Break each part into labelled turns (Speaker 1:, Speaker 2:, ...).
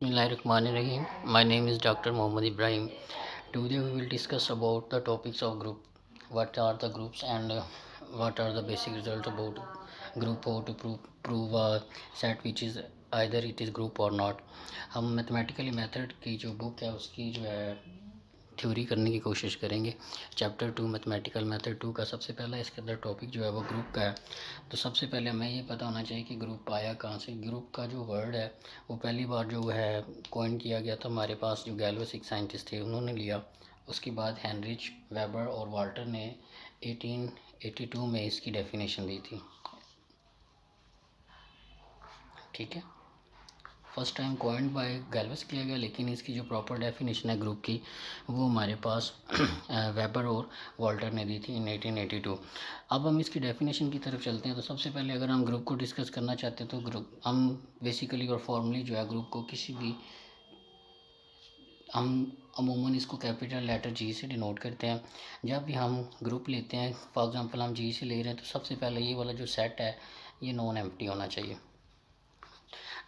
Speaker 1: Bismillahirrahmanirrahim. My name is Dr. Mohammad Ibrahim. Today we will discuss about the topics of group. What are the groups and what are the basic results about group, how to prove a set which is either it is group or not. हम mathematically method की जो book है उसकी जो है theory करने की कोशिश करेंगे। चैप्टर 2 मैथमेटिकल मेथड 2 का सबसे पहला इसके अंदर टॉपिक जो है वो ग्रुप का है। तो सबसे पहले हमें ये पता होना चाहिए कि ग्रुप आया कहाँ से। ग्रुप का जो वर्ड है वो पहली बार जो है कॉइन किया गया था हमारे पास, जो गैलोस एक साइंटिस्ट थे उन्होंने लिया। उसके बाद हेनरिच वेबर और वाल्टर ने 1882 में इसकी डेफिनेशन दी थी। ठीक है, फर्स्ट टाइम कॉइंड बाय गैल्वस किया गया, लेकिन इसकी जो प्रॉपर डेफिनेशन है ग्रुप की वो हमारे पास वेबर और वाल्टर ने दी थी इन 1882। अब हम इसकी डेफिनेशन की तरफ चलते हैं। तो सबसे पहले अगर हम ग्रुप को डिस्कस करना चाहते हैं तो ग्रुप हम बेसिकली और फॉर्मली जो है ग्रुप को किसी भी हम अमूमन इसको कैपिटल लेटर जी से डिनोट करते हैं। जब भी हम ग्रुप लेते हैं, फॉर एग्जांपल हम जी से ले रहे हैं, तो सबसे पहले ये वाला जो सेट है ये नॉन एम्प्टी होना चाहिए।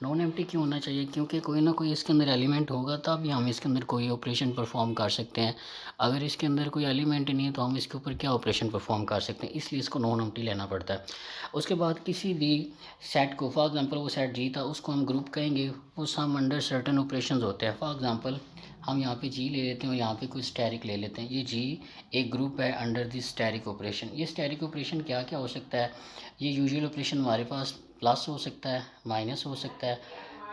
Speaker 1: नॉन एम्प्टी क्यों होना चाहिए? क्योंकि कोई ना कोई इसके अंदर एलिमेंट होगा तभी हम इसके अंदर कोई ऑपरेशन परफॉर्म कर सकते हैं। अगर इसके अंदर कोई एलिमेंट नहीं है तो हम इसके ऊपर क्या ऑपरेशन परफॉर्म कर सकते हैं, इसलिए इसको नॉन एम्प्टी लेना पड़ता है। उसके बाद किसी भी सेट को, फॉर एग्जांपल वो सेट जी था, उसको हम ग्रुप कहेंगे, वो सम अंडर सर्टन ऑपरेशंस होते हैं। फॉर एग्जांपल हम यहाँ पे जी ले लेते हैं और यहाँ पे कोई स्टैरिक ले लेते हैं। ये जी एक ग्रुप है अंडर दिस स्टैरिक ऑपरेशन। ये स्टैरिक ऑपरेशन क्या क्या हो सकता है? ये यूजुअल ऑपरेशन हमारे पास प्लस हो सकता है, माइनस हो सकता है,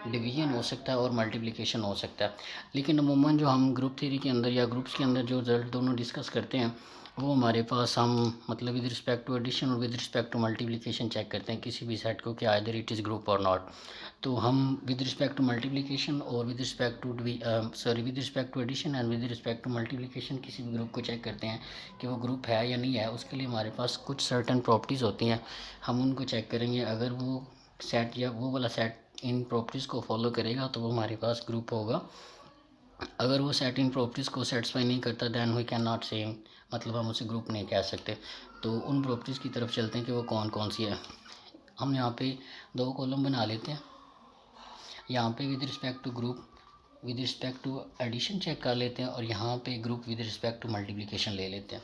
Speaker 1: डिवीजन हो सकता है और मल्टीप्लिकेशन हो सकता है। लेकिन अमूमन जो हम ग्रुप थ्योरी के अंदर या ग्रुप्स के अंदर जो रिजल्ट दोनों डिस्कस करते हैं वो हमारे पास हम मतलब विद रिस्पेक्ट टू एडिशन और with respect to multiplication check करते हैं किसी भी सेट को कि आइदर इट इज़ ग्रुप और नॉट। तो हम विद रिस्पेक्ट टू मल्टीप्लिकेशन और with respect to with respect to addition and with respect to multiplication किसी भी ग्रुप को चेक करते हैं कि वो ग्रुप है या नहीं है। उसके लिए हमारे पास कुछ सर्टन प्रॉपर्टीज़ होती हैं, हम उनको चेक करेंगे। अगर वो सेट या वो वाला सेट इन प्रॉपर्टीज़ को फॉलो करेगा तो वो हमारे पास ग्रुप होगा। अगर वो सेट इन प्रॉपर्टीज़ को सेटिस्फाई नहीं करता दैन वी कैन नॉट से, मतलब हम उसे ग्रुप नहीं कह सकते। तो उन प्रॉपर्टीज़ की तरफ चलते हैं कि वो कौन कौन सी है। हम यहाँ पे दो कॉलम बना लेते हैं। यहाँ पे with respect to group with respect to addition check कर लेते हैं और यहाँ पे group with respect to multiplication ले लेते हैं।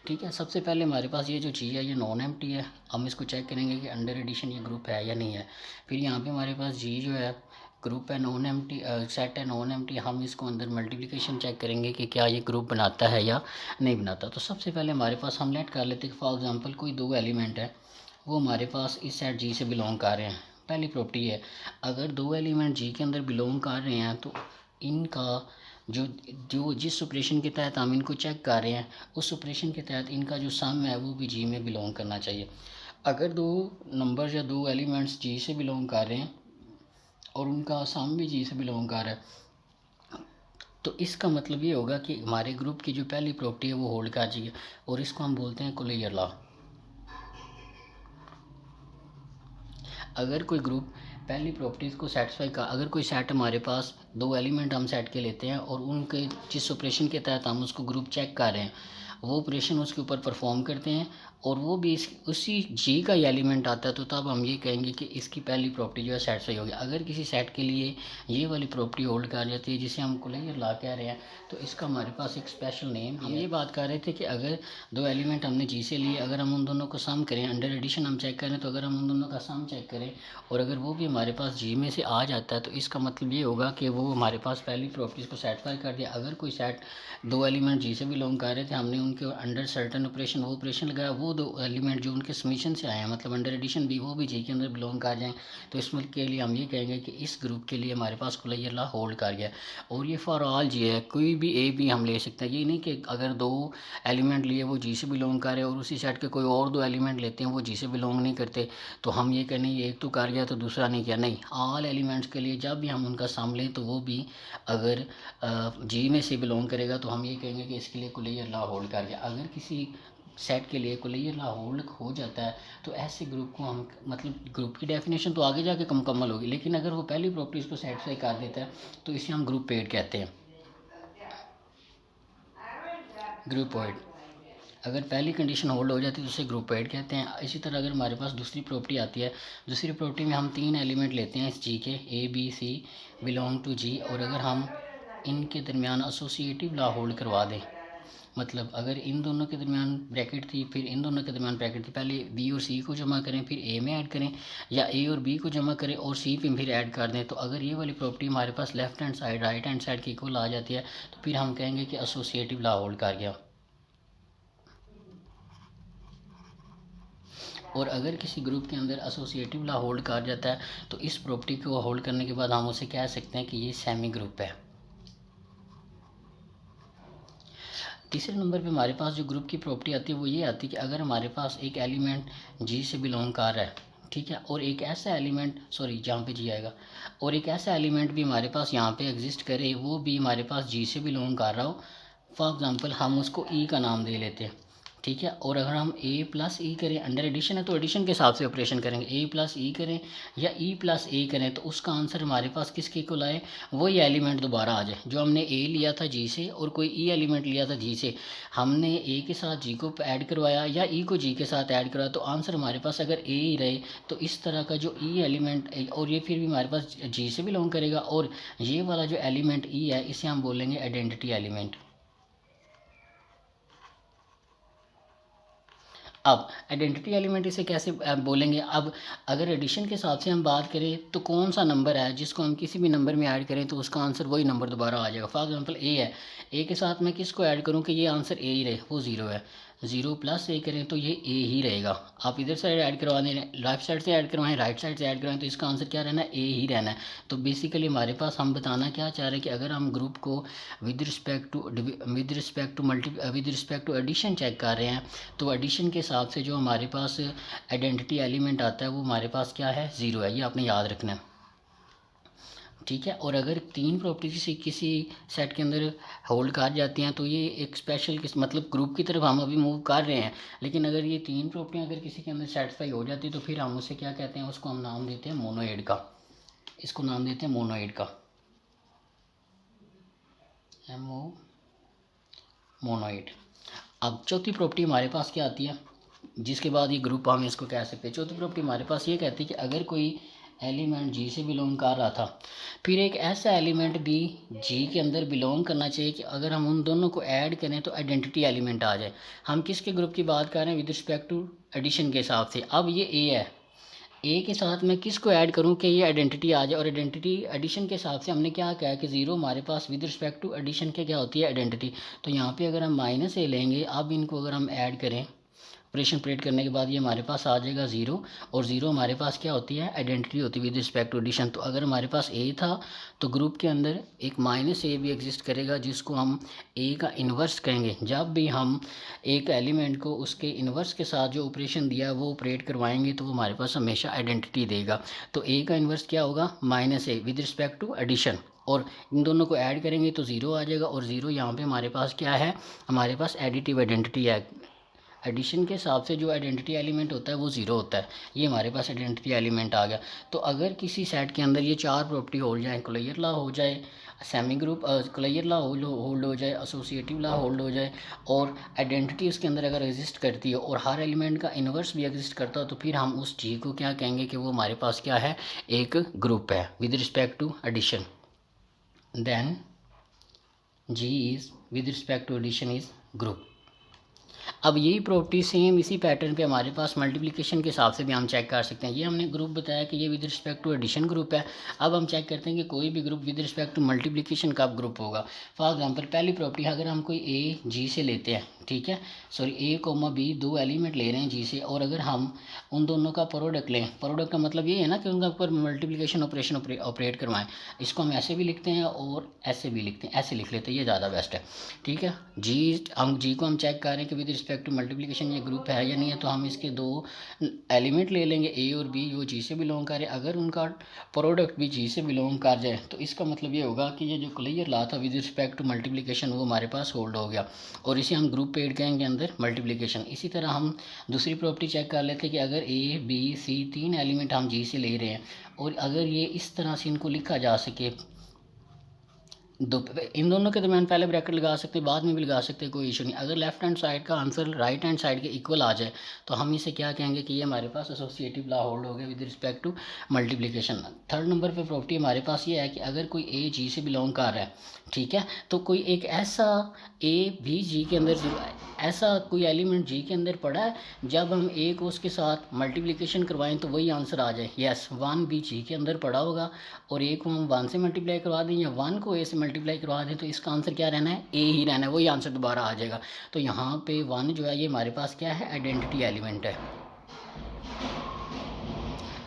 Speaker 1: ठीक है, सबसे पहले हमारे पास ये जो चीज़ है ये नॉन एम्प्टी है। हम इसको चेक करेंगे कि अंडर एडिशन ये ग्रुप है या नहीं है। फिर यहाँ पे हमारे पास जी जो है ग्रुप है, नॉन एम्प्टी सेट है नॉन एम्प्टी। हम इसको अंदर मल्टीप्लिकेशन चेक करेंगे कि क्या ये ग्रुप बनाता है या नहीं बनाता। तो सबसे पहले हमारे पास हम लेट कर लेते हैं फॉर एग्जांपल कोई दो एलिमेंट है, वो हमारे पास इस सेट जी से बिलोंग कर रहे हैं। पहली प्रॉपर्टी है, अगर दो एलिमेंट जी के अंदर बिलोंग कर रहे हैं तो इनका जो जो जिस ऑपरेशन के तहत हम इनको चेक कर रहे हैं उस ऑपरेशन के तहत इनका जो सम है वो भी जी में बिलोंग करना चाहिए। अगर दो नंबर या दो एलिमेंट्स जी से बिलोंग कर रहे हैं और उनका सम भी जी से बिलोंग कर रहा है तो इसका मतलब ये होगा कि हमारे ग्रुप की जो पहली प्रॉपर्टी है वो होल्ड कर जाएगी और इसको हम बोलते हैं कोलेयर लॉ। अगर कोई ग्रुप पहली प्रॉपर्टीज़ को सेटिस्फाई का, अगर कोई सेट हमारे पास दो एलिमेंट हम सेट के लेते हैं और उनके जिस ऑपरेशन के तहत हम उसको ग्रुप चेक कर रहे हैं वो ऑपरेशन उसके ऊपर परफॉर्म करते हैं और वो भी उसी जी का ही एलिमेंट आता है, तो तब हम ये कहेंगे कि इसकी पहली प्रॉपर्टी जो है सेटिस्फाई होगी। अगर किसी सेट के लिए ये वाली प्रॉपर्टी होल्ड कर जाती है जिसे हम कोलेयर लॉ कह रहे हैं तो इसका हमारे पास एक स्पेशल नेम हम ये बात कर रहे थे कि अगर दो एलिमेंट हमने जी से लिए, अगर हम उन दोनों को सम करें, अंडर एडिशन हम चेक करें, तो अगर हम उन दोनों का सम चेक करें और अगर वो भी हमारे पास जी में से आ जाता है तो इसका मतलब ये होगा कि वो हमारे पास पहली प्रॉपर्टीज़ को सेटिस्फाई कर दिया। अगर कोई सेट दो एलिमेंट जी से बिलोंग कर रहे थे, हमने उनके अंडर सर्टन ऑपरेशन वो ऑपरेशन लगाया, वो दो एलिमेंट जो उनके समीशन से आए हैं मतलब अंडर एडिशन भी, वो भी जी के अंदर बिलोंग कर जाएँ, तो इसमें के लिए हम ये कहेंगे कि इस ग्रुप के लिए हमारे पास कोलेयर लॉ होल्ड कर गया। और ये फॉर ऑल जी है, कोई भी ए बी हम ले सकते हैं। ये नहीं कि अगर दो एलिमेंट लिए वो जी से बिलोंग कर रहे हैं और उसी सेट के कोई और दो एलिमेंट लेते हैं वो जी से बिलोंग नहीं करते तो हम ये कहने एक तो कर गया तो दूसरा नहीं किया। नहीं, ऑल एलिमेंट्स के लिए जब भी हम उनका सम लें तो वो भी अगर जी में से बिलोंग करेगा तो हम ये कहेंगे कि इसके लिए कोलेयर लॉ होल्ड कर गया। अगर किसी सेट के लिए कोलेयर लॉ होल्ड हो जाता है तो ऐसे ग्रुप को हम, मतलब ग्रुप की डेफिनेशन तो आगे जाके मुकम्मल होगी, लेकिन अगर वो पहली प्रॉपर्टीज़ को सेटिस्फाई कर देता है तो इसे हम ग्रुप पेड कहते हैं, ग्रुपोइड। अगर पहली कंडीशन होल्ड हो जाती है तो उसे ग्रुप एड कहते हैं। इसी तरह अगर हमारे पास दूसरी प्रॉपर्टी आती है, दूसरी प्रॉपर्टी में हम 3 एलिमेंट लेते हैं इस जी के, A B C belong to G, और अगर हम इनके दरमियान एसोसिएटिव लॉ होल्ड करवा दें, मतलब अगर इन दोनों के दरमियान ब्रैकेट थी, फिर इन दोनों के दरमियान ब्रैकेट थी, पहले बी और सी को जमा करें फिर ए में ऐड करें, या ए और बी को जमा करें और सी पे फिर ऐड कर दें, तो अगर ये वाली प्रॉपर्टी हमारे पास left hand side right hand side की इक्वल आ जाती है तो फिर हम कहेंगे कि एसोसिएटिव लॉ होल्ड कर गया। और अगर किसी ग्रुप के अंदर एसोसिएटिव लॉ होल्ड कर जाता है तो इस प्रॉपर्टी को होल्ड करने के बाद हम उसे कह सकते हैं कि ये सेमी ग्रुप है। तीसरे नंबर पे हमारे पास जो ग्रुप की प्रॉपर्टी आती है वो ये आती है कि अगर हमारे पास एक एलिमेंट जी से बिलोंग कर रहा है, ठीक है, और एक ऐसा एलिमेंट, सॉरी जहाँ पे जी आएगा, और एक ऐसा एलिमेंट भी हमारे पास यहाँ पे एग्जिस्ट करे, वो भी हमारे पास जी से बिलोंग कर रहा हो। फॉर एग्ज़ाम्पल हम उसको ई का नाम दे लेते हैं, ठीक है, और अगर हम ए प्लस ई करें, अंडर एडिशन है तो एडिशन के हिसाब से ऑपरेशन करेंगे, ए प्लस ई करें या ई प्लस ए करें तो उसका आंसर हमारे पास किसके इक्वल आए, वही एलिमेंट दोबारा आ जाए। जो हमने ए लिया था जी से और कोई ई एलिमेंट लिया था जी से, हमने ए के साथ जी को ऐड करवाया या ई को जी के साथ ऐड करवाया, तो आंसर हमारे पास अगर ए ही रहे तो इस तरह का जो ई एलिमेंट, और ये फिर भी हमारे पास जी से बिलोंग करेगा, और ये वाला जो एलिमेंट ई है इसे हम बोलेंगे आइडेंटिटी एलिमेंट। अब आइडेंटिटी एलिमेंट इसे कैसे बोलेंगे, अब अगर एडिशन के हिसाब से हम बात करें तो कौन सा नंबर है जिसको हम किसी भी नंबर में ऐड करें तो उसका आंसर वही नंबर दोबारा आ जाएगा। फॉर एग्जांपल ए है, ए के साथ मैं किसको ऐड करूं कि ये आंसर ए ही रहे, वो ज़ीरो है, ज़ीरो प्लस ए करें तो ये ए ही रहेगा। आप इधर से ऐड करवा दें, लेफ्ट साइड से ऐड करवाएं, राइट साइड से ऐड करवाएं, तो इसका आंसर क्या रहना है, ए ही रहना है। तो बेसिकली हमारे पास हम बताना क्या चाह रहे हैं कि अगर हम ग्रुप को with respect to with respect to addition check कर रहे हैं तो एडिशन के हिसाब से जो हमारे पास आइडेंटिटी एलिमेंट आता है वो हमारे पास क्या है, ज़ीरो है, ये आपने याद रखना है, ठीक है। और अगर तीन प्रॉपर्टी से किसी सेट के अंदर होल्ड कर जाती हैं तो ये एक स्पेशल मतलब ग्रुप की तरफ हम अभी मूव कर रहे हैं, लेकिन अगर ये तीन प्रॉपर्टियाँ अगर किसी के अंदर सेटिस्फाई हो जाती है तो फिर हम उसे क्या कहते हैं, उसको हम नाम देते हैं मोनोइड का, इसको नाम देते हैं मोनोइड का, MO मोनोइड। अब चौथी प्रॉपर्टी हमारे पास क्या आती है, जिसके बाद ये ग्रुप हम इसको कह सकते हैं। चौथी प्रॉपर्टी हमारे पास ये कहती है कि अगर कोई एलिमेंट जी से बिलोंग कर रहा था, फिर एक ऐसा एलिमेंट भी जी के अंदर बिलोंग करना चाहिए कि अगर हम उन दोनों को ऐड करें तो आइडेंटिटी एलिमेंट आ जाए। हम किसके ग्रुप की बात कर रहे हैं, विद रिस्पेक्ट टू एडिशन के हिसाब से। अब ये ए है, ए के साथ मैं किसको ऐड करूं कि ये आइडेंटिटी आ जाए, और आइडेंटिटी एडिशन के हिसाब से हमने क्या कहा कि ज़ीरो हमारे पास विद रिस्पेक्ट टू एडिशन के क्या होती है, आइडेंटिटी। तो यहाँ पे अगर हम माइनस ए लेंगे, अब इनको अगर हम ऐड करें ऑपरेशन ऑपरेट करने के बाद ये हमारे पास आ जाएगा ज़ीरो, और ज़ीरो हमारे पास क्या होती है, आइडेंटिटी होती है विद रिस्पेक्ट टू एडिशन। तो अगर हमारे पास ए था तो ग्रुप के अंदर एक माइनस ए भी एग्जिस्ट करेगा जिसको हम ए का इन्वर्स कहेंगे। जब भी हम एक एलिमेंट को उसके इन्वर्स के साथ जो ऑपरेशन दिया है वो ऑपरेट करवाएंगे तो वो हमारे पास हमेशा आइडेंटिटी देगा। तो ए का इन्वर्स क्या होगा, minus a with respect to addition, और इन दोनों को ऐड करेंगे तो ज़ीरो आ जाएगा, और ज़ीरो यहाँ पे हमारे पास क्या है, हमारे पास एडिटिव आइडेंटिटी है। एडिशन के हिसाब से जो आइडेंटिटी एलिमेंट होता है वो ज़ीरो होता है, ये हमारे पास आइडेंटिटी एलिमेंट आ गया। तो अगर किसी सेट के अंदर ये चार प्रॉपर्टी होल्ड जाए, क्लोजर लॉ हो जाए, semi group closure law hold हो जाए, एसोसिएटिव लॉ होल्ड हो जाए, और आइडेंटिटी उसके अंदर अगर एग्जिस्ट करती है और हर एलिमेंट का इन्वर्स भी एग्जिस्ट करता है, तो फिर हम उस चीज़ को क्या कहेंगे कि वो हमारे पास क्या है, एक ग्रुप है with respect to addition. Then G is with respect to addition is group. अब यही प्रॉपर्टी सेम इसी पैटर्न पे हमारे पास मल्टीप्लिकेशन के हिसाब से भी हम चेक कर सकते हैं। ये हमने ग्रुप बताया कि ये with respect to addition group है। अब हम चेक करते हैं कि कोई भी group with respect to multiplication कब ग्रुप होगा। फॉर एग्जांपल पहली प्रॉपर्टी, अगर हम कोई ए जी से लेते हैं, ठीक है, सॉरी ए कोमा बी, दो एलिमेंट ले रहे हैं जी से, और अगर हम उन दोनों का प्रोडक्ट लें, प्रोडक्ट का मतलब ये है ना कि उनका ऊपर मल्टीप्लिकेशन ऑपरेशन ऑपरेट करवाएं। इसको हम ऐसे भी लिखते हैं और ऐसे भी लिखते हैं, ऐसे लिख लेते हैं, ये ज़्यादा बेस्ट है, ठीक है। जी को हम चेक कर रहे हैं कि विद रिस्पेक्ट टू मल्टीप्लिकेशन ये ग्रुप है या नहीं है, तो हम इसके दो एलिमेंट ले लेंगे ए और बी, वो जी से बिलोंग करे। अगर उनका प्रोडक्ट भी जी से बिलोंग कर जाए तो इसका मतलब ये होगा कि ये जो क्लियर ला था विद रिस्पेक्ट टू मल्टीप्लिकेशन वो हमारे पास होल्ड हो गया, और इसे हम ग्रुप पेड कहेंगे अंदर मल्टीप्लिकेशन। इसी तरह हम दूसरी प्रॉपर्टी चेक कर लेते हैं कि अगर ए बी सी तीन एलिमेंट हम जी से ले रहे हैं, और अगर ये इस तरह से इनको लिखा जा सके, इन दोनों के दरमियान पहले ब्रैकेट लगा सकते हैं, बाद में भी लगा सकते हैं, कोई इशू नहीं। अगर लेफ्ट हैंड साइड का आंसर राइट हैंड साइड के इक्वल आ जाए तो हम इसे क्या कहेंगे कि ये हमारे पास एसोसिएटिव लॉ होल्ड हो गया with respect to multiplication. Third number पे प्रॉपर्टी हमारे पास ये है कि अगर कोई ए जी से बिलोंग कर रहा है, ठीक है, तो कोई एक ऐसा ए भी जी के अंदर ऐसा कोई एलिमेंट जी के अंदर पड़ा है, जब हम ए को उसके साथ मल्टीप्लिकेशन करवाएं तो वही आंसर आ जाए। यस, 1 भी जी के अंदर पड़ा होगा और ए को हम 1 से मल्टीप्लाई करवा दें या 1 को ए से मल्टीप्लाई करवा दें तो इसका आंसर क्या रहना है, ए ही रहना है, वही आंसर दोबारा आ जाएगा। तो यहाँ पे 1 जो है ये हमारे पास क्या है, आइडेंटिटी एलिमेंट है,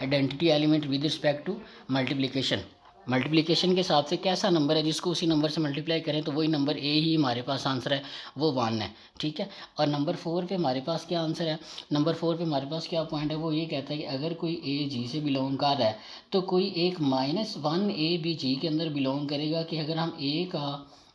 Speaker 1: identity element with respect to multiplication. Multiplication के हिसाब से कैसा नंबर है जिसको उसी नंबर से मल्टीप्लाई करें तो वही नंबर ए ही हमारे पास आंसर है, वो 1 है, ठीक है। और नंबर 4 पे हमारे पास क्या आंसर है, नंबर 4 पे हमारे पास क्या पॉइंट है, वो ये कहता है कि अगर कोई ए जी से बिलोंग कर रहा है तो कोई एक -1 ए भी जी के अंदर बिलोंग करेगा कि अगर हम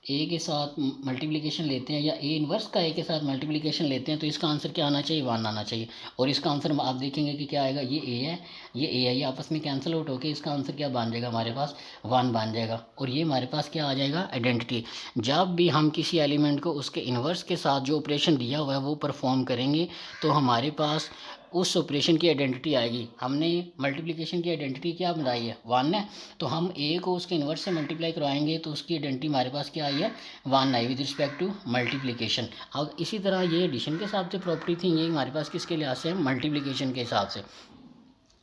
Speaker 1: ए के साथ मल्टीप्लिकेशन लेते हैं या ए इनवर्स का ए के साथ मल्टीप्लिकेशन लेते हैं तो इसका आंसर क्या आना चाहिए, 1 आना चाहिए। और इसका आंसर आप देखेंगे कि क्या आएगा, ये ए है, ये ए है, ये आपस में कैंसिल आउट होकर इसका आंसर क्या बन जाएगा, हमारे पास 1 बन जाएगा। और ये हमारे पास क्या आ जाएगा, आइडेंटिटी। जब भी हम किसी एलिमेंट को उसके इन्वर्स के साथ जो ऑपरेशन दिया हुआ है वो परफॉर्म करेंगे तो हमारे पास उस ऑपरेशन की आइडेंटिटी आएगी। हमने मल्टीप्लिकेशन की आइडेंटिटी क्या बनाई है, 1 है, तो हम ए को उसके इन्वर्स से मल्टीप्लाई करवाएंगे तो उसकी आइडेंटिटी हमारे पास क्या आई है, 1 आई विद रिस्पेक्ट टू मल्टीप्लिकेशन। अब इसी तरह ये एडिशन के हिसाब से प्रॉपर्टी थी, ये हमारे पास किसके लिहाज से है, मल्टीप्लिकेशन के हिसाब से।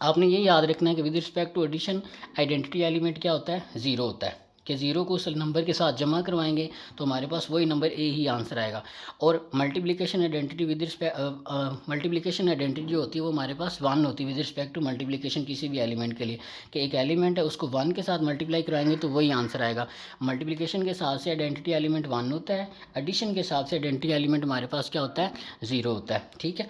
Speaker 1: आपने ये याद रखना है कि with respect to addition identity element क्या होता है, 0 होता है, कि 0 को उस नंबर के साथ जमा करवाएंगे तो हमारे पास वही नंबर ए ही आंसर आएगा। और multiplication identity with respect multiplication identity जो होती है वो हमारे पास 1 होती है विद रिस्पेक्ट टू मल्टीप्लिकेशन किसी भी एलिमेंट के लिए, कि एक एलिमेंट है उसको 1 के साथ मल्टीप्लाई कराएंगे तो वही आंसर आएगा। मल्टीप्लिकेशन के हिसाब से आइडेंटिटी एलिमेंट 1 होता है, एडिशन के हिसाब से आइडेंटिटी एलिमेंट हमारे पास क्या होता है, 0 होता है, ठीक है।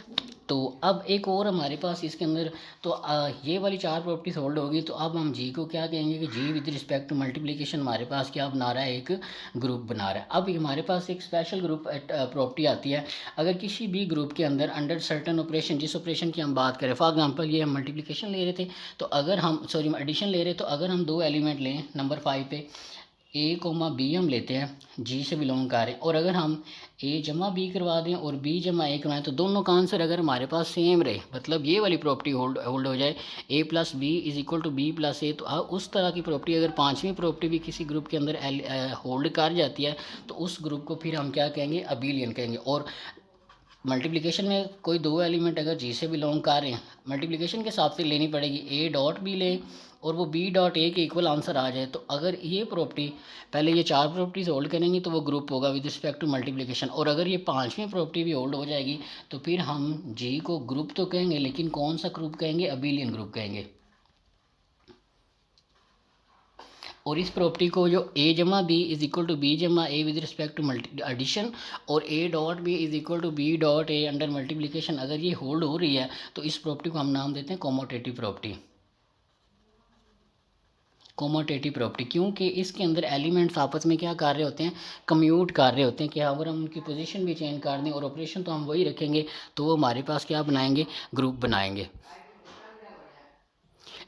Speaker 1: तो अब एक और हमारे पास इसके अंदर तो ये वाली 4 प्रॉपर्टीज होल्ड होगी। तो अब हम जी को क्या कहेंगे कि जी विद रिस्पेक्ट टू मल्टीप्लिकेशन हमारे पास क्या बना रहा है, एक ग्रुप बना रहा है। अब हमारे पास एक स्पेशल ग्रुप प्रॉपर्टी आती है, अगर किसी भी ग्रुप के अंदर अंडर सर्टन ऑपरेशन, जिस ऑपरेशन की हम बात करें, फॉर एग्जांपल ये हम मल्टीप्लिकेशन ले रहे थे तो अगर हम एडिशन ले रहे तो अगर हम 2 एलिमेंट लें नंबर 5 पे ए कोमा बी हम लेते हैं, जी से बिलोंग कर रहे हैं, और अगर हम ए जमा बी करवा दें और बी जमा ए करवाएं तो दोनों का आंसर अगर हमारे पास सेम रहे, मतलब ये वाली प्रॉपर्टी होल्ड हो जाए, A plus B is equal to B plus A, तो उस तरह की प्रॉपर्टी अगर 5वीं प्रॉपर्टी भी किसी ग्रुप के अंदर होल्ड कर जाती है तो उस ग्रुप को फिर हम क्या कहेंगे, अबेलियन कहेंगे। और मल्टीप्लिकेशन में कोई 2 एलिमेंट अगर जी से बिलोंग कर रहे हैं, मल्टीप्लिकेशन के हिसाब से लेनी पड़ेगी, ए डॉट बी लें और वो बी डॉट ए के इक्वल आंसर आ जाए, तो अगर ये प्रॉपर्टी पहले ये 4 प्रॉपर्टीज होल्ड करेंगी तो वो ग्रुप होगा विद रिस्पेक्ट टू मल्टीप्लिकेशन। और अगर ये 5वीं प्रॉपर्टी भी होल्ड हो जाएगी तो फिर हम जी को ग्रुप तो कहेंगे लेकिन कौन सा ग्रुप कहेंगे, अबेलियन ग्रुप कहेंगे। और इस प्रॉपर्टी को जो ए जमा B is equal to B जमा A with respect to multi addition और A dot B is equal to B dot A under multiplication, अगर ये होल्ड हो रही है तो इस प्रॉपर्टी को हम नाम देते हैं कॉमोटेटिव प्रॉपर्टी। कॉमोटेटिव प्रॉपर्टी क्योंकि इसके अंदर एलिमेंट्स आपस में क्या कर रहे होते हैं, कम्यूट कर रहे होते हैं, कि अगर हम उनकी पोजीशन भी चेंज कर दें और ऑपरेशन तो हम वही रखेंगे तो वो हमारे पास क्या बनाएंगे, ग्रुप बनाएंगे।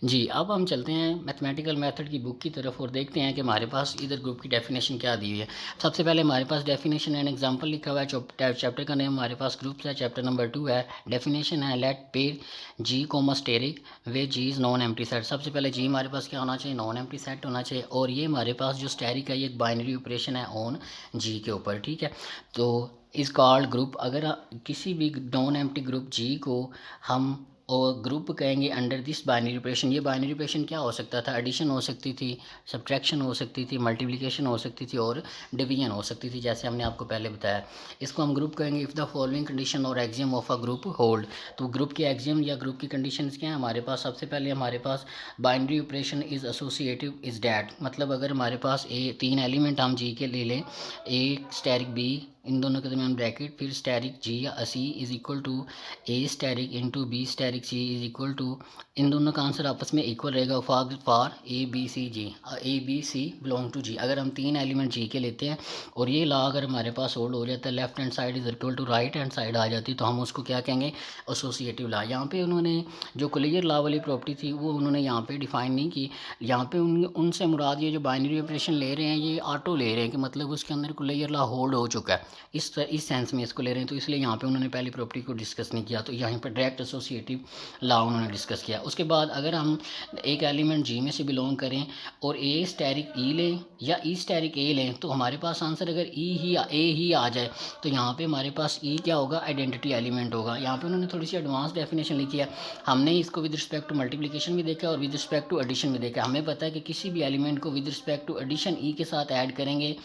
Speaker 1: जी, अब हम चलते हैं मैथमेटिकल मेथड की बुक की तरफ और देखते हैं कि हमारे पास इधर ग्रुप की डेफिनेशन क्या दी हुई है। सबसे पहले हमारे पास डेफिनेशन एंड एग्जांपल लिखा हुआ है, चैप्टर का नेम हमारे पास ग्रुप्स है, चैप्टर नंबर 2 है। डेफिनेशन है let pair G comma asterisk where G is non empty set. सबसे पहले जी हमारे पास क्या होना चाहिए, नॉन एम्प्टी सेट होना चाहिए। और ये हमारे पास जो स्टेरिक है ये एक बाइनरी ऑपरेशन है ऑन जी के ऊपर, ठीक है। तो इस कॉल्ड ग्रुप, अगर किसी भी नॉन एम्प्टी ग्रुप जी को हम और ग्रुप कहेंगे अंडर दिस बाइनरी ऑपरेशन। ये बाइनरी ऑपरेशन क्या हो सकता था, एडिशन हो सकती थी, सब्ट्रैक्शन हो सकती थी, मल्टीप्लिकेशन हो सकती थी और डिवीजन हो सकती थी, जैसे हमने आपको पहले बताया। इसको हम ग्रुप कहेंगे इफ़ द फॉलोइंग कंडीशन और axiom of a group hold. तो ग्रुप के एक्सियम या ग्रुप की कंडीशंस क्या है हमारे पास, सबसे पहले हमारे पास binary operation is associative is that, मतलब अगर हमारे पास 3 एलिमेंट हम जी के ले लें, ए स्टेरिक बी इन दोनों के दरमियान ब्रैकेट, फिर स्टेरिक जी या C is equal to A asterisk into B asterisk C is equal to, इन दोनों का आंसर आपस में इक्वल रहेगा for A B C G, A B C belong to G. अगर हम 3 एलिमेंट जी के लेते हैं और ये लॉ अगर हमारे पास होल्ड हो जाता है, left hand side is equal to right hand side आ जाती है, तो हम उसको क्या कहेंगे, एसोसिएटिव लॉ। यहाँ पे उन्होंने जो क्लियर लॉ वाली प्रॉपर्टी थी वो उन्होंने यहाँ पे डिफाइन नहीं की। यहाँ पे उनसे मुराद ये जो बाइनरी ऑपरेशन ले रहे हैं ये ऑटो ले रहे हैं कि मतलब उसके अंदर क्लियर लॉ होल्ड हो चुका है, इस सेंस में इसको ले रहे हैं, तो इसलिए यहाँ पे उन्होंने पहली प्रॉपर्टी को डिस्कस नहीं किया, तो यहाँ पर डायरेक्ट एसोसिएटिव लॉ उन्होंने डिस्कस किया। उसके बाद अगर हम एक एलिमेंट जी में से बिलोंग करें और ए स्टेरिक ई लें या ई स्टेरिक ए लें, तो हमारे पास आंसर अगर ए ही आ जाए तो यहाँ पे हमारे पास ई क्या होगा, आइडेंटिटी एलिमेंट होगा। यहाँ पे उन्होंने थोड़ी सी एडवांस डेफिनेशन लिखी है, हमने इसको विद रिस्पेक्ट टू मल्टीप्लिकेशन भी देखा और विद रिस्पेक्ट टू एडिशन भी देखा। हमें पता है कि किसी भी एलिमेंट को विद रिस्पेक्ट टू एडिशन ई के साथ ऐड करेंगे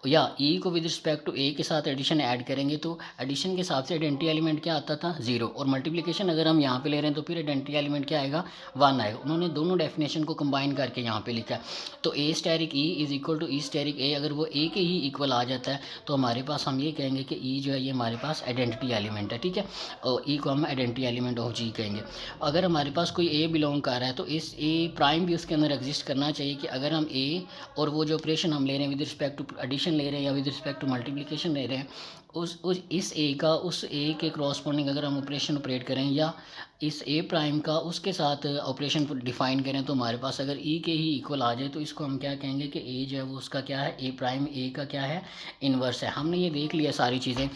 Speaker 1: या ई को विद रिस्पेक्ट टू ए के साथ एडिशन ऐड करेंगे तो एडिशन के हिसाब से आइडेंटिटी एलिमेंट क्या आता था, 0, और मल्टीप्लिकेशन अगर हम यहाँ पे ले रहे हैं तो फिर आइडेंटिटी एलिमेंट क्या आएगा, 1 आएगा। उन्होंने दोनों डेफिनेशन को कंबाइन करके यहाँ पे लिखा है। तो A asterisk E is equal to E asterisk A, अगर वो ए के ही इक्वल आ जाता है तो हमारे पास हम ये कहेंगे कि ई जो है ये हमारे पास आइडेंटिटी एलिमेंट है, ठीक है, और ई को हम आइडेंटिटी एलिमेंट ऑफ जी कहेंगे। अगर हमारे पास कोई ए बिलोंग कर रहा है तो इस ए प्राइम भी उसके अंदर एग्जिस्ट करना चाहिए कि अगर हम ए और वो जो ऑपरेशन हम ले रहे हैं विद रिस्पेक्ट टू एडिशन ले रहे हैं या विद रिस्पेक्ट टू मल्टीप्लिकेशन ले रहे हैं, इस ए का उस ए के क्रॉसपोंडिंग अगर हम ऑपरेशन ऑपरेट करें या इस ए प्राइम का उसके साथ ऑपरेशन डिफाइन करें तो हमारे पास अगर ई के ही इक्वल आ जाए तो इसको हम क्या कहेंगे कि ए जो है वो उसका क्या है, ए प्राइम ए का क्या है, इन्वर्स है। हमने ये देख लिया सारी चीज़ें,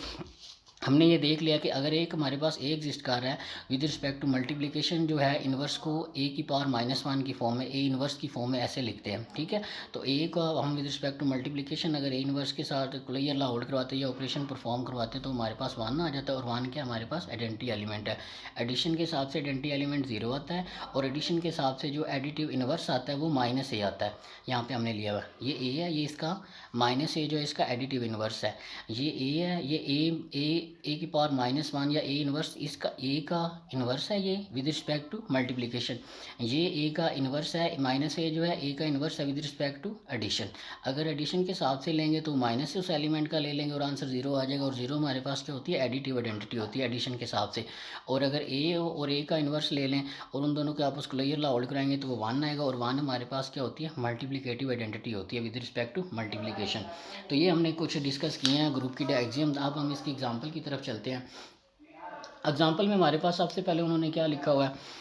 Speaker 1: हमने ये देख लिया कि अगर एक हमारे पास ए एग्जिस्ट कर रहा है विद रिस्पेक्ट टू मल्टीप्लिकेशन जो है इन्वर्स को ए की पावर -1 की फॉर्म में, ए इन्वर्स की फॉर्म में ऐसे लिखते हैं, ठीक है। तो ए को हम विद रिस्पेक्ट टू मल्टीप्लिकेशन अगर ए इन्वर्स के साथ क्लियर लॉ होल्ड करवाते हैं या ऑपरेशन परफॉर्म करवाते हैं तो हमारे पास 1 आ जाता है, और 1 क्या हमारे पास आइडेंटिटी एलिमेंट है। एडिशन के हिसाब से आइडेंटिटी एलिमेंट 0 आता है और एडिशन के हिसाब से जो एडिटिव इन्वर्स आता है वो -a आता है। यहाँ पे हमने लिया हुआ ये ए है, ये इसका -a जो है इसका एडिटिव इन्वर्स है, ये ए है, ये ए की पावर -1 या ए इन्वर्स, इसका ए का इन्वर्स है ये विद रिस्पेक्ट टू मल्टीप्लिकेशन, ये ए का इन्वर्स है, -a जो है ए का इन्वर्स है विद रिस्पेक्ट टू एडिशन। अगर एडिशन के हिसाब से लेंगे तो माइनस से उस एलिमेंट का ले लेंगे और आंसर 0 आ जाएगा, और 0 हमारे पास क्या होती है, एडिटिव आइडेंटिटी होती है एडिशन के हिसाब से। और अगर ए और ए का इन्वर्स ले लें और उन दोनों के आपस क्लियर लॉ होल्ड कराएंगे तो वो 1 आएगा, और 1 हमारे पास क्या होती है, मल्टीप्लिकेटिव आइडेंटिटी होती है विद रिस्पेक्ट टू मल्टीप्लिकेशन। तो ये हमने कुछ डिस्कस किए हैं ग्रुप की डायग्राम। अब हम इसकी एग्जांपल की तरफ चलते हैं। एग्जाम्पल में हमारे पास सबसे पहले उन्होंने क्या लिखा हुआ है,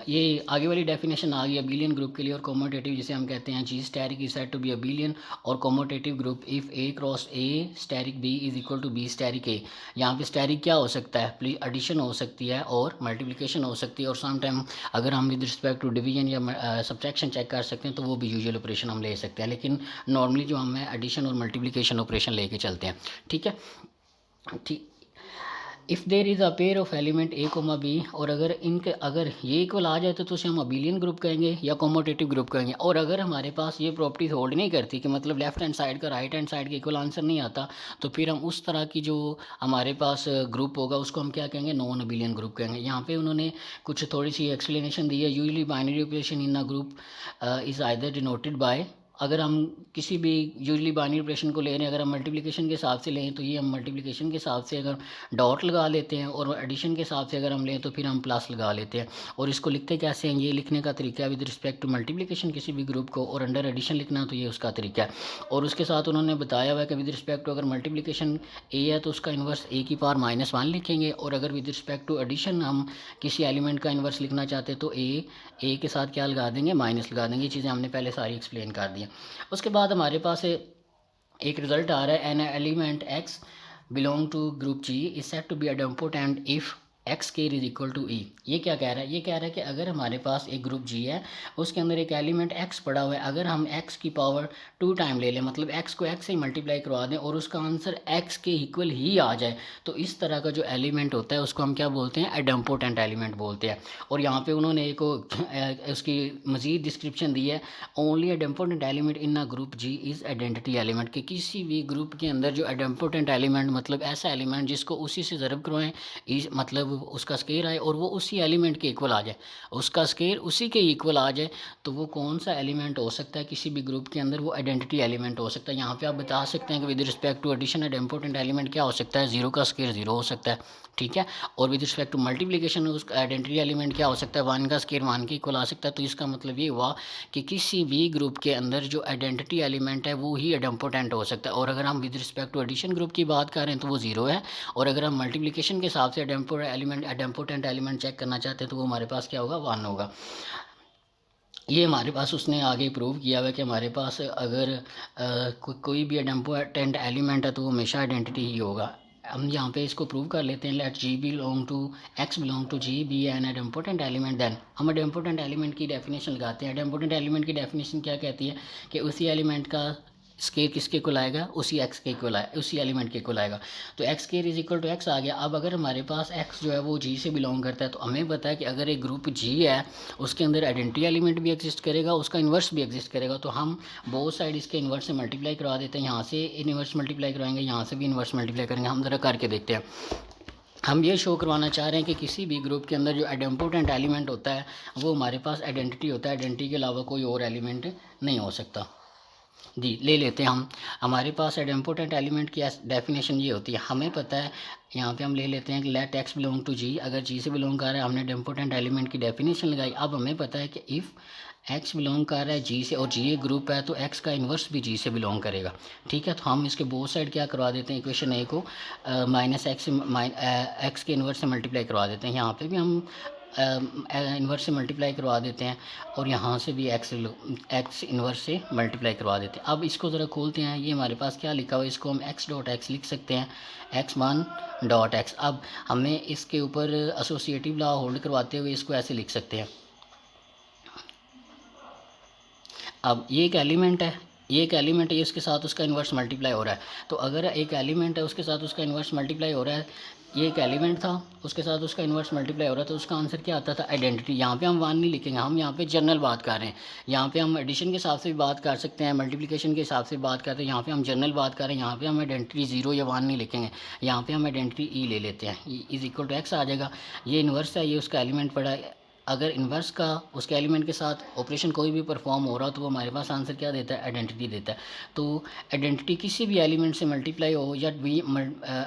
Speaker 1: ये आगे वाली डेफिनेशन आ गई अबीलियन ग्रुप के लिए, और कॉमोटेटिव जिसे हम कहते हैं G asterisk is said to be abelian और commutative group if A cross A asterisk B is equal to B asterisk A. यहाँ पे स्टैरिक क्या हो सकता है, प्लीज एडिशन हो सकती है और मल्टीप्लिकेशन हो सकती है, और सम टाइम अगर हम विद रिस्पेक्ट टू डिवीजन या सब्ट्रैक्शन चेक कर सकते हैं तो वो भी यूजुअल ऑपरेशन हम ले सकते हैं, लेकिन नॉर्मली जो हम एडिशन और मल्टीप्लिकेशन ऑपरेशन लेके चलते हैं, ठीक है। ठीक, if there is a pair of element a comma b, और अगर ये इक्वल आ जाए तो उसे हम अबीलियन ग्रुप कहेंगे या कॉमोटेटिव ग्रुप कहेंगे। और अगर हमारे पास ये प्रॉपर्टीज होल्ड नहीं करती कि मतलब लेफ्ट हैंड साइड का राइट हैंड साइड का इक्वल आंसर नहीं आता, तो फिर हम उस तरह की जो हमारे पास ग्रुप होगा उसको हम क्या कहेंगे, नॉन अबीलियन ग्रुप कहेंगे। यहाँ पे उन्होंने कुछ थोड़ी सी एक्सप्लेनेशन दी है। Usually binary operation in a group is either denoted by, अगर हम किसी भी यूजली बाइनरी ऑपरेशन को ले रहे हैं, अगर हम मल्टीप्लिकेशन के हिसाब से लें तो ये हम मल्टीप्लिकेशन के हिसाब से अगर डॉट लगा लेते हैं, और एडिशन के हिसाब से अगर हम लें तो फिर हम प्लस लगा लेते हैं। और इसको लिखते कैसे हैं, ये लिखने का तरीका है विद रिस्पेक्ट टू मल्टीप्लिकेशन किसी भी ग्रुप को, और अंडर एडिशन लिखना तो ये उसका तरीका है। और उसके साथ उन्होंने बताया हुआ है कि विद रिस्पेक्ट टू अगर मल्टीप्लिकेशन ए है तो उसका इन्वर्स ए की पावर -1 लिखेंगे, और अगर विद रिस्पेक्ट टू एडिशन हम किसी एलिमेंट का इन्वर्स लिखना चाहते हैं तो ए के साथ क्या लगा देंगे, माइनस लगा देंगे। ये चीज़ें हमने पहले सारी एक्सप्लेन कर दी हैं। उसके बाद हमारे पास एक रिजल्ट आ रहा है, an element X belong to group G is said to be idempotent if X square is equal to E. ये क्या कह रहा है, ये कह रहा है कि अगर हमारे पास एक ग्रुप जी है उसके अंदर एक एलिमेंट एक्स पड़ा हुआ है, अगर हम एक्स की पावर 2 टाइम ले लें, मतलब एक्स को एक्स से मल्टीप्लाई करवा दें और उसका आंसर एक्स के इक्वल ही आ जाए, तो इस तरह का जो एलिमेंट होता है उसको हम क्या बोलते हैं, एडम्पोटेंट एलिमेंट बोलते हैं। और यहाँ पे उन्होंने एक उसकी मज़ीद डिस्क्रिप्शन दी है, only idempotent element in a group G is identity element, कि किसी भी ग्रुप के अंदर जो एडम्पोटेंट एलिमेंट मतलब ऐसा एलिमेंट जिसको उसी से ज़रब करवाएं, मतलब उसका स्केयर आए और वो उसी एलिमेंट के इक्वल आ जाए, उसका स्केयर उसी के इक्वल आ जाए, तो वो कौन सा एलिमेंट हो सकता है किसी भी ग्रुप के अंदर? वो आइडेंटिटी एलिमेंट हो सकता है। यहाँ पे आप बता सकते हैं कि with respect to addition and important element क्या हो सकता है? जीरो का स्केयर जीरो हो सकता है, ठीक है। और विद रिस्पेक्ट टू मल्टीप्लिकेशन उसका आइडेंटिटी एलिमेंट क्या हो सकता है? वन का स्केयर वन के इक्वल आ सकता है। तो इसका मतलब ये हुआ कि किसी भी ग्रुप के अंदर जो आइडेंटिटी एलिमेंट है वो ही इम्पोर्टेंट हो सकता है। और अगर हम with respect to addition group की बात करें तो वो जीरो है, और अगर हम मल्टीप्लिकेशन के हिसाब से इम्पोर्टेंट एलिमेंट चेक करना चाहते हैं तो वो हमारे पास क्या होगा? वन होगा। ये हमारे पास उसने आगे प्रूव किया हुआ है कि हमारे पास अगर कोई भी इम्पोर्टेंट एलिमेंट है तो वो हमेशा आइडेंटिटी ही होगा। हम यहाँ पे इसको प्रूव कर लेते हैं। Let G belong to x belong to G be an important element. Then हम इम्पोर्टेंट एलिमेंट की डेफिनेशन लगाते हैं। इम्पोर्टेंट एलिमेंट की डेफिनेशन क्या कहती है कि उसी एलिमेंट का स्केयर किसके इक्वल आएगा? उसी एक्स के इक्वल आएगा, उसी एलिमेंट के इक्वल आएगा। तो X square is equal to X आ गया। अब अगर हमारे पास एक्स जो है वो जी से बिलोंग करता है तो हमें पता है कि अगर एक ग्रुप जी है उसके अंदर आइडेंटिटी एलिमेंट भी एग्जिस्ट करेगा, उसका इन्वर्स भी एग्जिस्ट करेगा। तो हम बोथ साइड इसके इन्वर्स से मल्टीप्लाई करवा देते हैं। यहाँ से इन्वर्स मल्टीप्लाई करवाएंगे, यहाँ से भी इन्वर्स मल्टीप्लाई करेंगे। हम ज़रा करके देखते हैं। हम ये शो करवाना चाह रहे हैं कि किसी भी ग्रुप के अंदर जो इम्पोर्टेंट एलिमेंट होता है वो हमारे पास आइडेंटिटी होता है, आइडेंटिटी के अलावा कोई और एलिमेंट नहीं हो सकता। जी ले लेते हैं हम। हमारे पास इम्पोर्टेंट एलिमेंट की डेफिनेशन ये होती है, हमें पता है। यहाँ पे हम ले लेते हैं कि late x belong to G. अगर जी से बिलोंग कर रहा है, हमने इम्पोर्टेंट एलिमेंट की डेफिनेशन लगाई। अब हमें पता है कि इफ़ एक्स बिलोंग कर रहा है जी से और जी एक ग्रुप है तो एक्स का इन्वर्स भी जी से बिलोंग करेगा, ठीक है। तो हम इसके बोथ साइड क्या करवा देते हैं? इक्वेशन ए को माइनस एक्स के इन्वर्स से मल्टीप्लाई करवा देते हैं। यहाँ पे भी हम इन्वर्स से मल्टीप्लाई करवा देते हैं और यहाँ से भी एक्स इन्वर्स से मल्टीप्लाई करवा देते हैं। अब इसको ज़रा खोलते हैं। ये हमारे पास क्या लिखा हुआ है? इसको हम एक्स डॉट एक्स लिख सकते हैं, एक्स वन डॉट एक्स। अब हमें इसके ऊपर एसोसिएटिव लॉ होल्ड करवाते हुए इसको ऐसे लिख सकते हैं। अब ये एक एलिमेंट है, ये एक एलिमेंट है, इसके साथ उसका इन्वर्स मल्टीप्लाई हो रहा है। तो अगर एक एलिमेंट है उसके साथ उसका इन्वर्स मल्टीप्लाई हो रहा है, ये एक एलिमेंट था उसके साथ उसका इन्वर्स मल्टीप्लाई हो रहा है, तो उसका आंसर क्या आता था? आइडेंटिटी। यहाँ पे हम वन नहीं लिखेंगे, हम यहाँ पे जनरल बात कर रहे हैं। यहाँ पे हम एडिशन के हिसाब से भी बात कर सकते हैं, मल्टीप्लिकेशन के हिसाब से बात करते हैं। यहाँ पे हम जनरल बात कर रहे हैं, यहाँ पे हम आइडेंटिटी जीरो या वन नहीं लिखेंगे, यहाँ पे हम आइडेंटिटी ई ले लेते हैं। E is equal to X आ जाएगा। ये इन्वर्स है, ये उसका एलिमेंट पड़ा है। अगर इन्वर्स का उसके एलिमेंट के साथ ऑपरेशन कोई भी परफॉर्म हो रहा हो तो वो हमारे पास आंसर क्या देता है? आइडेंटिटी देता है। तो आइडेंटिटी किसी भी एलिमेंट से मल्टीप्लाई हो या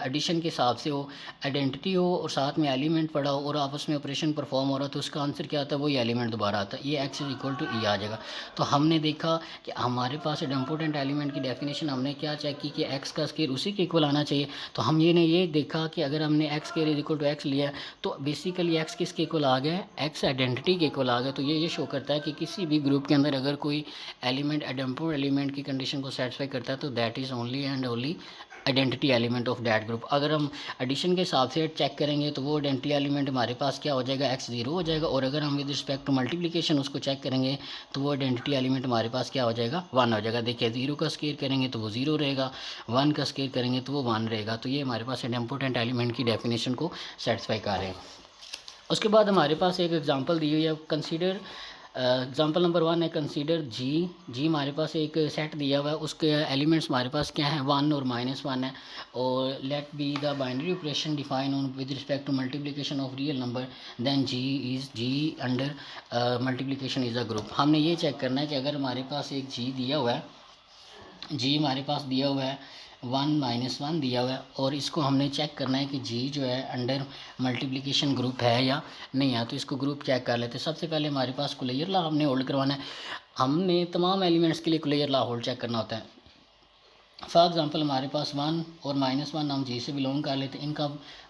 Speaker 1: एडिशन के हिसाब से हो, आइडेंटिटी हो और साथ में एलिमेंट पड़ा हो और आपस में ऑपरेशन परफॉर्म हो रहा हो तो उसका आंसर क्या आता है? वही एलिमेंट दोबारा आता है। ये एक्स इज इक्वल टू ई आ जाएगा। तो हमने देखा कि हमारे पास इम्पोर्टेंट एलिमेंट की डेफिनेशन हमने क्या चेक की कि एक्स का स्केयर उसी के इक्वल आना चाहिए। तो हम ये देखा कि अगर हमने x square is equal to x लिया तो बेसिकली एक्स किसके इक्वल आ गया? एक्स आइडेंटिटी के इक्वल आ गया। तो ये शो करता है कि किसी भी ग्रुप के अंदर अगर कोई एलिमेंट इम्पोर्टेंट एलिमेंट की कंडीशन को सेटिस्फाई करता है तो that is only and only identity element of that group. अगर हम एडिशन के हिसाब से चेक करेंगे तो वो आइडेंटिटी एलिमेंट हमारे पास क्या हो जाएगा? एक्स जीरो हो जाएगा। और अगर हम विद रिस्पेक्ट टू मल्टीप्लिकेशन उसको चेक करेंगे तो वो आइडेंटिटी एलिमेंट हमारे पास क्या हो जाएगा? वन हो जाएगा। देखिए जीरो का स्केयर करेंगे तो वो जीरो रहेगा, वन का स्केयर करेंगे तो वो वन रहेगा। तो ये हमारे पास इम्पोर्टेंट एलिमेंट की डेफिनेशन को सेटिस्फाई कर रहे हैं। उसके बाद हमारे पास एक एग्जांपल दी हुई है। कंसीडर एग्जांपल नंबर वन है, कंसीडर जी हमारे पास एक सेट दिया हुआ है, उसके एलिमेंट्स हमारे पास क्या है? वन और माइनस वन है। और let be the binary operation define on with respect to multiplication of real number, then G under multiplication is a group. हमने ये चेक करना है कि अगर हमारे पास एक जी दिया हुआ है, जी हमारे पास दिया हुआ है, वन माइनस वन दिया हुआ है, और इसको हमने चेक करना है कि जी जो है अंडर मल्टीप्लिकेशन ग्रुप है या नहीं है। तो इसको ग्रुप चेक कर लेते हैं। सबसे पहले हमारे पास कुलेयर लॉ हमने होल्ड करवाना है। हमने तमाम एलिमेंट्स के लिए कुलेयर लॉ होल्ड चेक करना होता है। फॉर एग्जांपल हमारे पास वन और माइनस वन हम जी से बिलोंग कर लेते हैं, इनका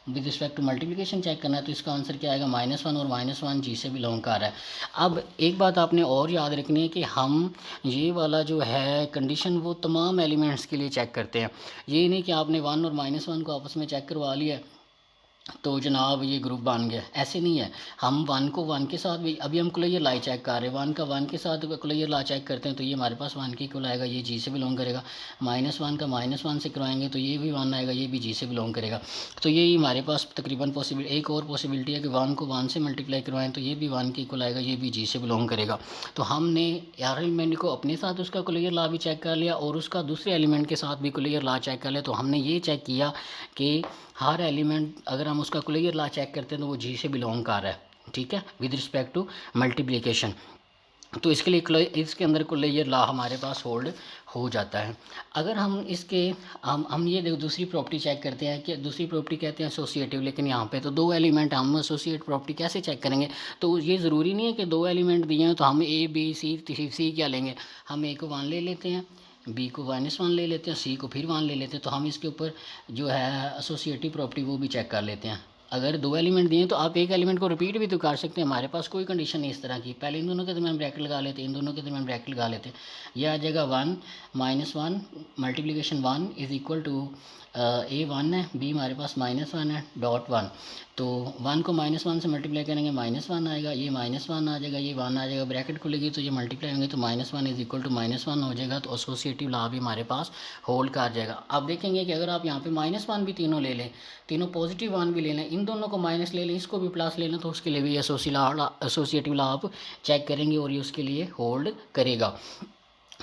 Speaker 1: with respect to multiplication check करना है तो इसका आंसर क्या आएगा? माइनस वन और माइनस वन जी से बिलोंग कर रहा है। अब एक बात आपने और याद रखनी है कि हम ये वाला जो है कंडीशन वो तमाम एलिमेंट्स के लिए चेक करते हैं। ये नहीं कि आपने वन और माइनस वन को आपस में चेक करवा लिया तो जनाब ये ग्रुप बन गया, ऐसे नहीं है। हम वन को वन के साथ भी, अभी हम कुलेयर ला चेक कर रहे हैं, वन का वन के साथ कुलेयर ला चेक करते हैं तो ये हमारे पास वन के इक्वल आएगा, ये जी से बिलोंग करेगा। माइनस वन का माइनस वन से करवाएंगे तो ये भी वन आएगा, ये भी जी से बिलोंग करेगा। तो यही हमारे पास तकरीबन एक और पॉसिबिलिटी है कि वन को वन से मल्टीप्लाई करवाएं तो ये भी वन के इक्वल आएगा, ये भी जी से बिलोंग करेगा। तो हमने यार एलिमेंट को अपने साथ उसका कुलेयर ला भी चेक कर लिया और उसका दूसरे एलिमेंट के साथ भी कुलेयर ला चेक कर लिया। तो हमने ये चेक किया कि हर एलिमेंट अगर हम उसका कुलैयर लॉ चेक करते हैं तो वो जी से बिलोंग कर रहा है, ठीक है, विद रिस्पेक्ट टू मल्टीप्लिकेशन। तो इसके लिए इसके अंदर कुलैयर लॉ हमारे पास होल्ड हो जाता है। अगर हम इसके हम ये देखो दूसरी प्रॉपर्टी चेक करते हैं कि दूसरी प्रॉपर्टी कहते हैं एसोसिएटिव, लेकिन यहाँ पे तो दो एलिमेंट, हम एसोसिएट प्रॉपर्टी कैसे चेक करेंगे? तो ये ज़रूरी नहीं है कि दो एलिमेंट दिए हैं तो हम ए बी सी क्या लेंगे, हम ए को 1 ले लेते हैं, बी को -1 ले लेते हैं, सी को फिर 1 ले लेते हैं। तो हम इसके ऊपर जो है एसोसिएटिव प्रॉपर्टी वो भी चेक कर लेते हैं। अगर दो एलिमेंट दिए तो आप एक एलिमेंट को रिपीट भी तो कर सकते हैं, हमारे पास कोई कंडीशन नहीं इस तरह की। पहले इन दोनों के दरमियान ब्रैकेट लगा लेते हैं, इन दोनों के दरमियान ब्रैकेट लगा लेते हैं, यह आ जाएगा 1 -1 मल्टीप्लिकेशन 1 इज़ इक्वल टू ए 1 है, बी हमारे पास -1 है, डॉट 1। तो 1 को -1 से मल्टीप्लाई करेंगे -1 आएगा, ये -1 आ जाएगा, ये 1 आ जाएगा, ब्रैकेट खुलेगी तो ये मल्टीप्लाई होंगे तो -1 इज़ इक्वल टू -1 हो जाएगा। तो एसोसिएटिव लॉ भी हमारे पास होल्ड कर जाएगा। अब देखेंगे कि अगर आप यहाँ पे -1 भी तीनों ले लें, तीनों पॉजिटिव 1 भी ले लें, इन दोनों को माइनस ले लें, इसको भी प्लस ले लें, तो उसके लिए भी एसोसिएटिव लॉ आप चेक करेंगे और ये उसके लिए होल्ड करेगा।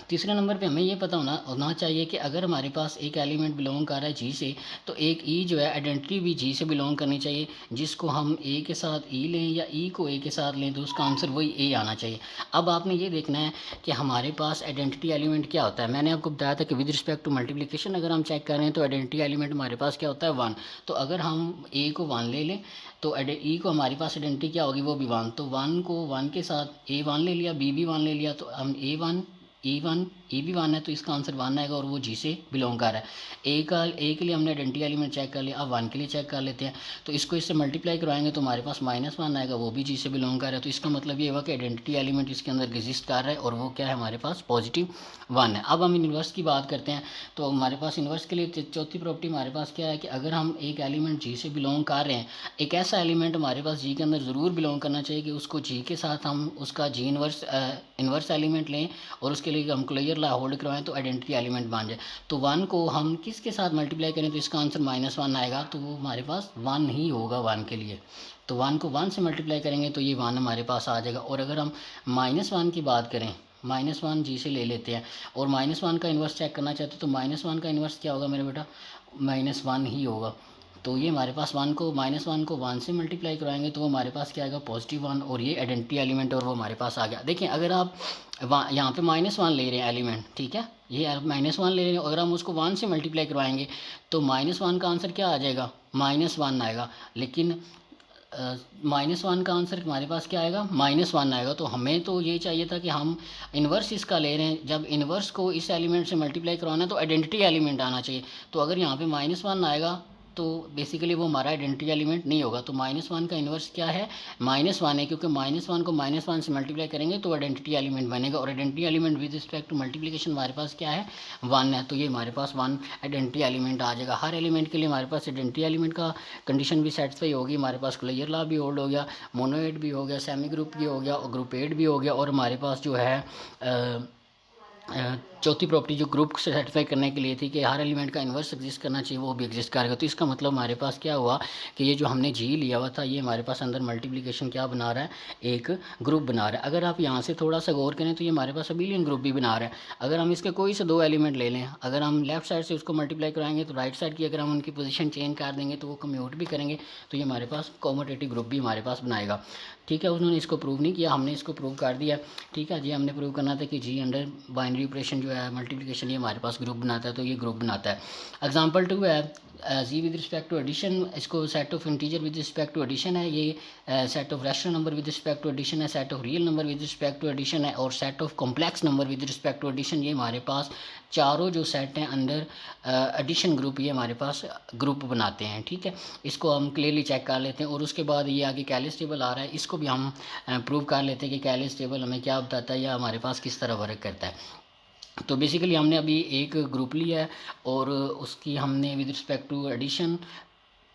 Speaker 1: तीसरे नंबर पे हमें ये पता होना चाहिए कि अगर हमारे पास एक एलिमेंट बिलोंग कर रहा है जी से, तो एक ई जो है आइडेंटिटी भी जी से बिलोंग करनी चाहिए, जिसको हम ए के साथ ई लें या ई को ए के साथ लें तो उसका आंसर वही ए आना चाहिए। अब आपने ये देखना है कि हमारे पास आइडेंटिटी एलिमेंट क्या होता है। मैंने आपको बताया था कि विद रिस्पेक्ट टू मल्टीप्लिकेशन अगर हम चेक करें तो आइडेंटिटी एलिमेंट हमारे पास क्या होता है 1। तो अगर हम ए को 1 ले लें तो ई को हमारी पास आइडेंटिटी क्या होगी, वो भी 1। तो 1 को 1 के साथ ए 1 ले लिया, बी भी 1 ले लिया, तो हम A1 E1 ई भी 1 है तो इसका आंसर 1 आएगा और वो जी से बिलोंग कर रहा है। ए के लिए हमने आइडेंटिटी एलिमेंट चेक कर लिया, अब 1 के लिए चेक कर लेते हैं। तो इसको इससे मल्टीप्लाई करवाएंगे तो हमारे पास -1 आएगा, वो भी जी से बिलोंग कर रहा है। तो इसका मतलब ये हुआ कि आइडेंटिटी एलिमेंट इसके अंदर एग्जिस्ट कर रहा है और वो क्या है हमारे पास +1 है। अब हम इन्वर्स की बात करते हैं। तो हमारे पास इन्वर्स के लिए चौथी प्रॉपर्टी हमारे पास क्या है कि अगर हम एक एलिमेंट जी से बिलोंग कर रहे हैं, एक ऐसा एलिमेंट हमारे पास जी के अंदर ज़रूर बिलोंग करना चाहिए कि उसको जी के साथ हम उसका जी इन्वर्स एलिमेंट लें और उसके लिए हम क्लियर ला होल्ड करवाएं तो आइडेंटिटी एलिमेंट बन जाए। तो 1 को हम किसके साथ मल्टीप्लाई करें तो इसका आंसर -1 आएगा, तो वो हमारे पास 1 ही होगा 1 के लिए। तो 1 को 1 से मल्टीप्लाई करेंगे तो ये 1 हमारे पास आ जाएगा। और अगर हम -1 की बात करें, -1 जी से ले लेते हैं और -1 का इन्वर्स चेक करना चाहते हैं तो -1 का इन्वर्स क्या होगा मेरे बेटा, -1 ही होगा। तो ये हमारे पास 1 को -1 से मल्टीप्लाई करवाएंगे तो वो हमारे पास क्या आएगा +1 और ये आइडेंटिटी एलिमेंट और वो हमारे पास आ गया। देखिए अगर आप यहाँ पे -1 ले रहे हैं एलिमेंट, ठीक है, ये -1 ले रहे हैं, अगर हम उसको 1 से मल्टीप्लाई करवाएंगे तो -1 का आंसर क्या आ जाएगा, -1 आएगा। लेकिन -1 का आंसर हमारे पास क्या आएगा, -1 आएगा। तो हमें तो ये चाहिए था कि हम इन्वर्स इसका ले रहे हैं, जब इन्वर्स को इस एलिमेंट से मल्टीप्लाई करवाना है तो आइडेंटिटी एलिमेंट आना चाहिए। तो अगर यहाँ पे -1 आएगा तो बेसिकली वो हमारा आइडेंटिटी एलिमेंट नहीं होगा। तो -1 का इन्वर्स क्या है, -1 है, क्योंकि -1 को -1 से मल्टीप्लाई करेंगे तो आइडेंटिटी एलिमेंट बनेगा और identity element with respect to multiplication हमारे पास क्या है, 1 है। तो ये हमारे पास 1 आइडेंटिटी एलिमेंट आ जाएगा। हर एलिमेंट के लिए हमारे पास आइडेंटिटी एलिमेंट का कंडीशन भी सेटिस्फाई होगी। हमारे पास क्लियर लॉ भी होल्ड हो गया, मोनोएड भी हो गया, सेमी ग्रुप भी हो गया और ग्रुप एड भी हो गया। और हमारे पास जो है चौथी प्रॉपर्टी जो ग्रुप से सेटिस्फाई करने के लिए थी कि हर एलिमेंट का इन्वर्स एग्जिस्ट करना चाहिए, वो भी एग्जिस्ट करेगा। तो इसका मतलब हमारे पास क्या हुआ कि ये जो हमने जी लिया हुआ था ये हमारे पास अंदर मल्टीप्लिकेशन क्या बना रहा है, एक ग्रुप बना रहा है। अगर आप यहाँ से थोड़ा सा गौर करें तो ये हमारे पास अबिलियन ग्रुप भी बना रहा है। अगर हम इसके कोई से दो एलिमेंट ले लें, अगर हम लेफ्ट साइड से उसको मल्टीप्लाई कराएंगे तो राइट साइड की अगर हम उनकी पोजीशन चेंज कर देंगे तो वो कम्यूट भी करेंगे, तो ये हमारे पास कॉमोटेटिव ग्रुप भी हमारे पास बनाएगा। ठीक है, उन्होंने इसको प्रूव नहीं किया, हमने इसको प्रूव कर दिया। ठीक है जी, हमने प्रूव करना था कि जी अंडर बाइनरी ऑपरेशन जो है मल्टीप्लिकेशन ये हमारे पास ग्रुप बनाता है, तो ये ग्रुप बनाता है। एग्जांपल 2 है G with respect to addition, इसको set of integer with respect to addition है, ये set of rational number with respect to addition है, set of real number with respect to addition है और set of complex number with respect to addition. ये हमारे पास चारों जो set हैं अंडर एडिशन ग्रुप ये हमारे पास ग्रुप बनाते हैं। ठीक है, इसको हम क्लियरली चेक कर लेते हैं और उसके बाद ये आगे कैलिस टेबल आ रहा है, इसको भी हम प्रूव कर लेते हैं कि कैलिस टेबल हमें क्या बताता है या हमारे पास किस तरह वर्क करता है। तो बेसिकली हमने अभी एक ग्रुप लिया है और उसकी हमने with respect to addition,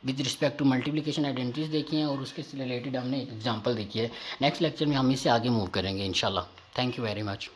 Speaker 1: with respect to multiplication identities देखी हैं और उसके रिलेटेड हमने एग्जांपल देखी है। नेक्स्ट लेक्चर में हम इससे आगे मूव करेंगे इंशाल्लाह। Thank you very much.